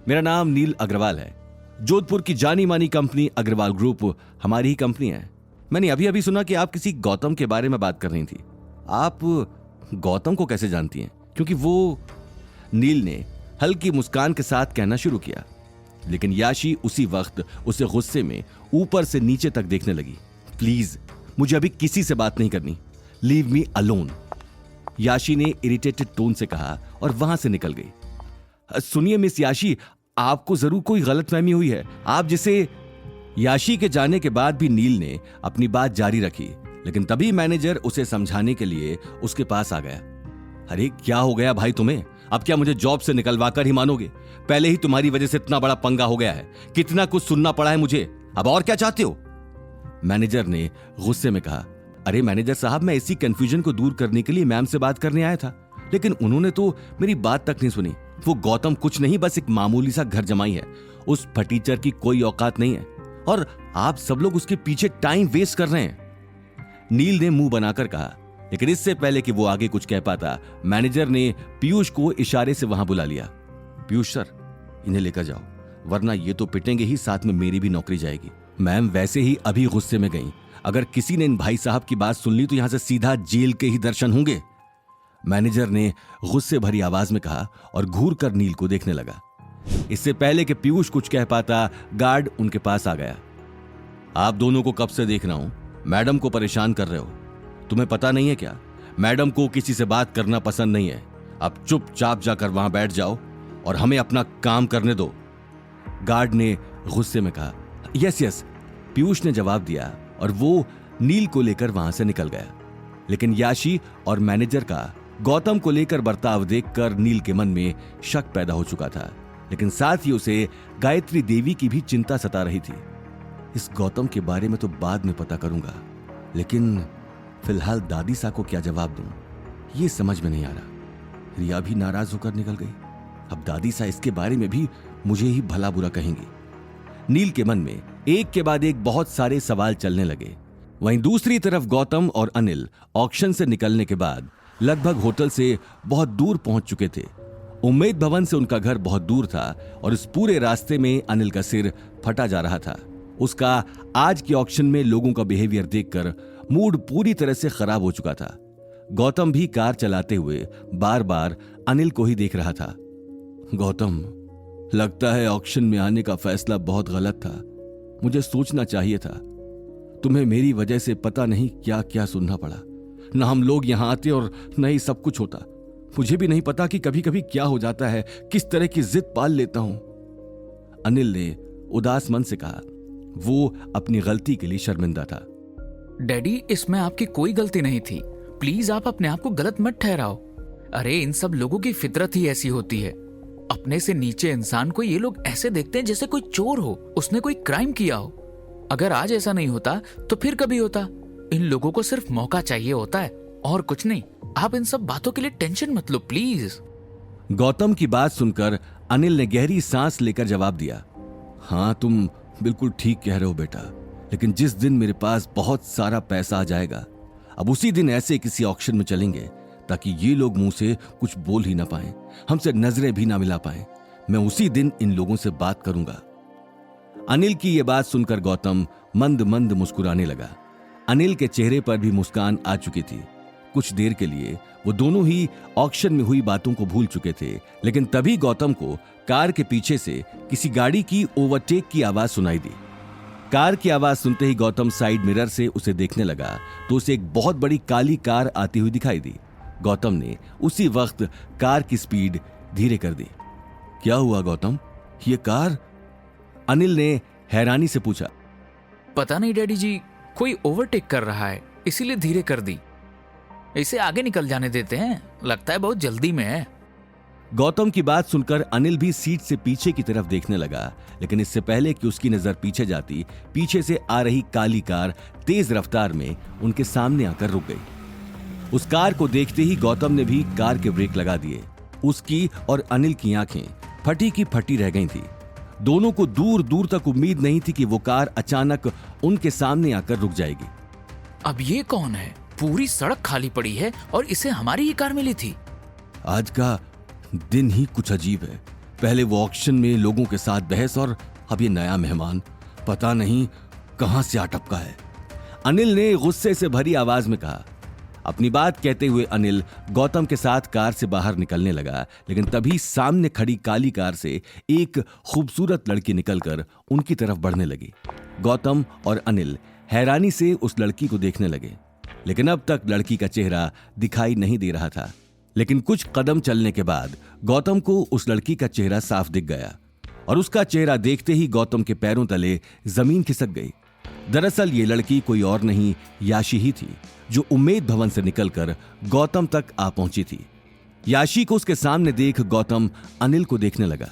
मेरा नाम नील अग्रवाल है। जोधपुर की जानी मानी कंपनी अग्रवाल ग्रुप हमारी ही कंपनी है। मैंने अभी अभी सुना कि आप किसी गौतम के बारे में बात कर रही थी। आप गौतम को कैसे जानती हैं? क्योंकि वो, नील ने हल्की मुस्कान के साथ कहना शुरू किया, लेकिन याशी उसी वक्त उसे गुस्से में ऊपर से नीचे तक देखने लगी। प्लीज, मुझे अभी किसी से बात नहीं करनी, लीव मी अलोन, याशी ने इरिटेटेड टोन से कहा और वहां से निकल गई। सुनिए मिस याशी, आपको जरूर कोई गलतफहमी हुई है। आप जिसे, याशी के जाने के बाद भी नील ने अपनी बात जारी रखी, लेकिन तभी मैनेजर उसे समझाने के लिए उसके पास आ गया। अरे क्या हो गया भाई तुम्हें? अब क्या मुझे जॉब से निकलवा कर ही मानोगे? पहले ही तुम्हारी वजह से इतना बड़ा पंगा हो गया है, कितना कुछ सुनना पड़ा है मुझे, अब और क्या चाहते हो? मैनेजर ने गुस्से में कहा। अरे मैनेजर साहब, मैं इसी कंफ्यूजन को दूर करने के लिए मैम से बात करने आया था, लेकिन उन्होंने तो मेरी बात तक नहीं सुनी। वो गौतम कुछ नहीं, बस एक मामूली सा घर जमाई है। उस फटीचर की कोई औकात नहीं है और आप सब लोग उसके पीछे टाइम वेस्ट कर रहे हैं, नील ने मुंह बनाकर कहा। लेकिन इससे पहले कि वो आगे कुछ कह पाता, मैनेजर ने पीयूष को इशारे से वहां बुला लिया। पीयूष सर, इन्हें लेकर जाओ, वरना ये तो पिटेंगे ही, साथ में मेरी भी नौकरी जाएगी। मैम वैसे ही अभी गुस्से में गई, अगर किसी ने इन भाई साहब की बात सुन ली तो यहां से सीधा जेल के ही दर्शन होंगे, मैनेजर ने गुस्से भरी आवाज में कहा और घूर कर नील को देखने लगा। इससे पहले कि पीयूष कुछ कह पाता, गार्ड उनके पास आ गया। आप दोनों को कब से देख रहा हूं, मैडम को परेशान कर रहे हो। तुम्हें पता नहीं है क्या, मैडम को किसी से बात करना पसंद नहीं है। अब चुपचाप जाकर वहां बैठ जाओ और हमें अपना काम करने दो, गार्ड ने गुस्से में कहा। यस यस, पीयूष ने जवाब दिया और वो नील को लेकर वहां से निकल गया। लेकिन याशी और मैनेजर का गौतम को लेकर बर्ताव देखकर नील के मन में शक पैदा हो चुका था, लेकिन साथ ही उसे गायत्री देवी की भी चिंता सता रही थी। इस गौतम के बारे में तो बाद में पता करूंगा, लेकिन फिलहाल दादी सा को क्या जवाब दूं, ये समझ में नहीं आ रहा। रिया भी नाराज होकर निकल गई, अब दादी सा इसके बारे में भी मुझे ही भला बुरा कहेंगी। नील के मन में एक के बाद एक बहुत सारे सवाल चलने लगे। वहीं दूसरी तरफ गौतम और अनिल ऑक्शन से निकलने के बाद लगभग होटल से बहुत दूर पहुंच चुके थे। उम्मीद भवन से उनका घर बहुत दूर था और इस पूरे रास्ते में अनिल का सिर फटा जा रहा था। उसका आज के ऑक्शन में लोगों का बिहेवियर देखकर मूड पूरी तरह से खराब हो चुका था। गौतम भी कार चलाते हुए बार बार अनिल को ही देख रहा था। गौतम, लगता है ऑक्शन में आने का फैसला बहुत गलत था, मुझे सोचना चाहिए था। तुम्हें मेरी वजह से पता नहीं क्या क्या सुनना पड़ा, न हम लोग यहां आते और न ही सब कुछ होता। मुझे भी नहीं पता कि कभी कभी क्या हो जाता है, किस तरह की जिद पाल लेता हूं, अनिल ने उदास मन से कहा। वो अपनी गलती के लिए शर्मिंदा था। डैडी, इसमें आपकी कोई गलती नहीं थी, प्लीज आप अपने आप को गलत मत ठहराओ। अरे इन सब लोगों की फितरत ही ऐसी होती है, अपने से नीचे इंसान को ये लोग ऐसे देखते हैं जैसे कोई चोर हो, उसने कोई क्राइम किया हो। अगर आज ऐसा नहीं होता तो फिर कभी होता। इन लोगों को सिर्फ मौका चाहिए होता है और कुछ नहीं। आप इन सब बातों के लिए टेंशन मत लो प्लीज। गौतम की बात सुनकर अनिल ने गहरी सांस लेकर जवाब दिया। हाँ, तुम बिल्कुल ठीक कह रहे हो बेटा, लेकिन जिस दिन मेरे पास बहुत सारा पैसा आ जाएगा, अब उसी दिन ऐसे किसी ऑक्शन में चलेंगे ताकि ये लोग मुंह से कुछ बोल ही ना पाएं, हमसे नजरें भी ना मिला पाएं। मैं उसी दिन इन लोगों से बात करूंगा। अनिल की यह बात सुनकर गौतम मंद मंद मुस्कुराने लगा। अनिल के चेहरे पर भी मुस्कान आ चुकी थी। कुछ देर के लिए वो दोनों ही ऑक्शन में हुई बातों को भूल चुके थे, लेकिन तभी गौतम को कार के पीछे से किसी गाड़ी की ओवरटेक की आवाज सुनाई दी। कार की आवाज सुनते ही गौतम साइड मिरर से उसे देखने लगा तो उसे एक बहुत बड़ी काली कार आती हुई दिखाई दी। गौतम ने उसी वक्त कार की स्पीड धीरे कर दी। क्या हुआ गौतम, ये कार? अनिल ने हैरानी से पूछा। पता नहीं डैडी जी, कोई ओवरटेक कर रहा है इसीलिए धीरे कर दी। इसे आगे निकल जाने देते हैं, लगता है बहुत जल्दी में है। गौतम की बात सुनकर अनिल भी सीट से पीछे की तरफ देखने लगा, लेकिन इससे पहले कि उसकी नजर पीछे जाती, पीछे से आ रही काली कार तेज रफ्तार में उनके सामने आकर रुक गई। उस कार को देखते ही गौतम ने भी कार के ब्रेक लगा दिए। उसकी और अनिल की आंखें फटी की फटी रह गई थी। दोनों को दूर दूर तक उम्मीद नहीं थी कि वो कार अचानक उनके सामने आकर रुक जाएगी। अब ये कौन है? पूरी सड़क खाली पड़ी है और इसे हमारी ही कार मिली थी। आज का दिन ही कुछ अजीब है। पहले वो ऑक्शन में लोगों के साथ बहस और अब ये नया मेहमान पता नहीं कहां से आ टपका है। अनिल ने गुस्से से भरी आवाज में कहा। अपनी बात कहते हुए अनिल गौतम के साथ कार से बाहर निकलने लगा, लेकिन तभी सामने खड़ी काली कार से एक खूबसूरत लड़की निकलकर उनकी तरफ बढ़ने लगी। गौतम और अनिल हैरानी से उस लड़की को देखने लगे, लेकिन अब तक लड़की का चेहरा दिखाई नहीं दे रहा था। लेकिन कुछ कदम चलने के बाद गौतम को उस लड़की का चेहरा साफ दिख गया और उसका चेहरा देखते ही गौतम के पैरों तले जमीन खिसक गई। दरअसल ये लड़की कोई और नहीं याशी ही थी, जो उम्मेद भवन से निकलकर गौतम तक आ पहुंची थी। याशी को उसके सामने देख गौतम अनिल को देखने लगा।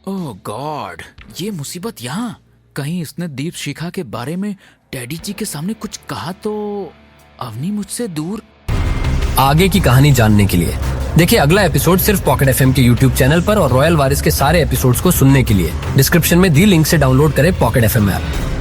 ओह गॉड, ये मुसीबत यहाँ। कहीं इसने दीप शिखा के बारे में डैडी जी के सामने कुछ कहा तो अवनी मुझसे दूर। आगे की कहानी जानने के लिए देखिए अगला एपिसोड सिर्फ पॉकेट एफएम के यूट्यूब चैनल पर और रॉयल वारिस के सारे एपिसोड्स को सुनने के लिए डिस्क्रिप्शन में दी लिंक से डाउनलोड करें पॉकेट एफएम ऐप।